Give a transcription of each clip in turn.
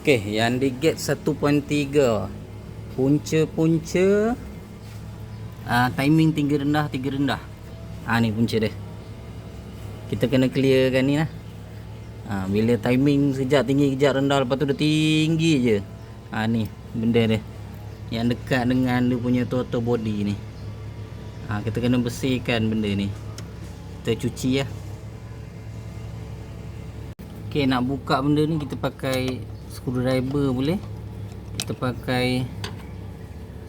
Okey, yang di gate 1.3 punca-punca timing tinggi rendah. Ni punca dia. Kita kena clearkan ni lah. Bila timing sekejap tinggi, kejap rendah, lepas tu dia tinggi je. Ni benda dia yang dekat dengan dia punya throttle body ni. Kita kena bersihkan benda ni. Kita cuci lah. Okey, nak buka benda ni kita pakai screwdriver boleh. Kita pakai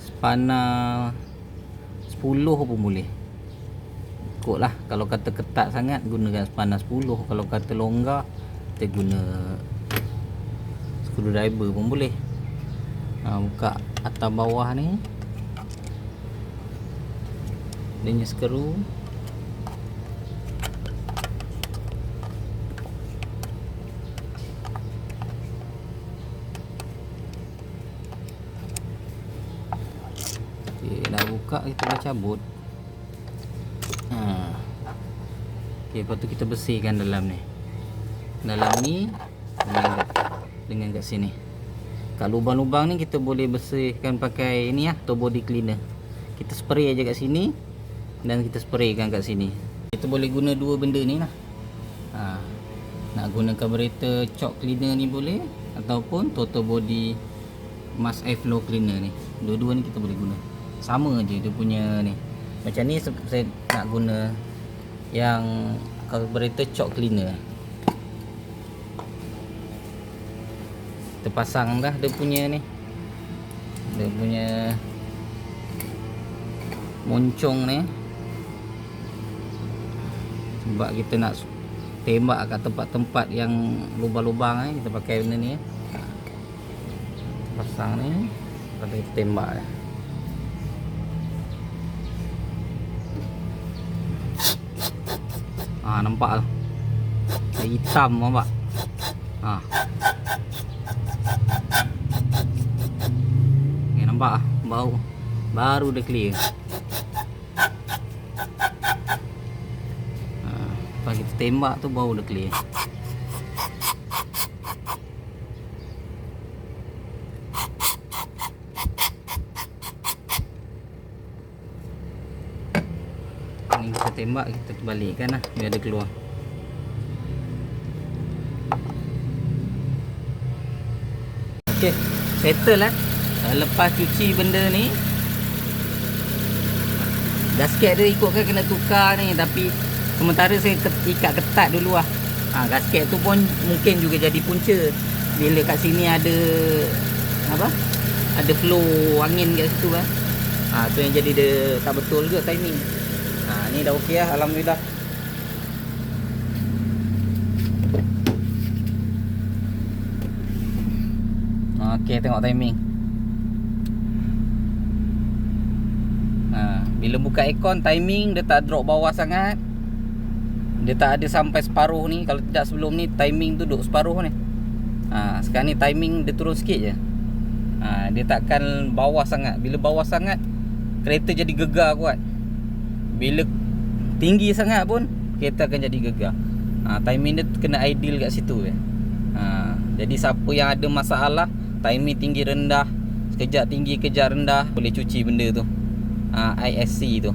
spanner 10 pun boleh. Ikutlah, kalau kata ketat sangat gunakan spanner 10, kalau kata longgar kita guna screwdriver pun boleh. Buka atas bawah ni, dia punya skru. Dah buka, kita dah cabut. Okey, lepas tu kita bersihkan dalam ni. Dalam ni dengan kat sini. Kat lubang-lubang ni kita boleh bersihkan pakai ni lah, body cleaner. Kita spray aja kat sini dan kita spraykan kat sini. Kita boleh guna dua benda ni lah. Nak guna carburetor choke cleaner ni boleh, ataupun total body mask airflow cleaner ni. Dua-dua ni kita boleh guna. Sama je dia punya ni. Macam ni saya nak guna yang carburetor choke cleaner. Kita pasang dah dia punya ni, dia punya moncong ni. Sebab kita nak tembak kat tempat-tempat yang lubang-lubang kita pakai benda ni. Kita pasang ni, lepas tu kita tembak. Nampak tak? Hitam, nampak? Okay, nampak bau. Baru dah clear. Lepas kita tembak tu bau dah clear. Ni kita tembak, kita balikkan lah biar dia keluar. Okey, settle lah. Lepas cuci benda ni, gasket dia ikutkan kena tukar ni, tapi sementara saya ikat ketat dulu lah. Gasket tu pun mungkin juga jadi punca bila kat sini ada apa? Ada flow angin kat situ kan. Tu yang jadi dia tak betul ke timing. Ni dah okey lah, alhamdulillah. Okey, tengok timing. Bila buka aircon, timing dia tak drop bawah sangat. Dia tak ada sampai separuh ni. Kalau tidak sebelum ni timing tu duduk separuh ni. Sekarang ni timing dia turun sikit je. Dia takkan bawah sangat. Bila bawah sangat, kereta jadi gegar kuat. Bila tinggi sangat pun kereta akan jadi gegar. Timing dia kena ideal kat situ je. Jadi siapa yang ada masalah timing tinggi rendah, sekejap tinggi kejap rendah, boleh cuci benda tu, ISC tu.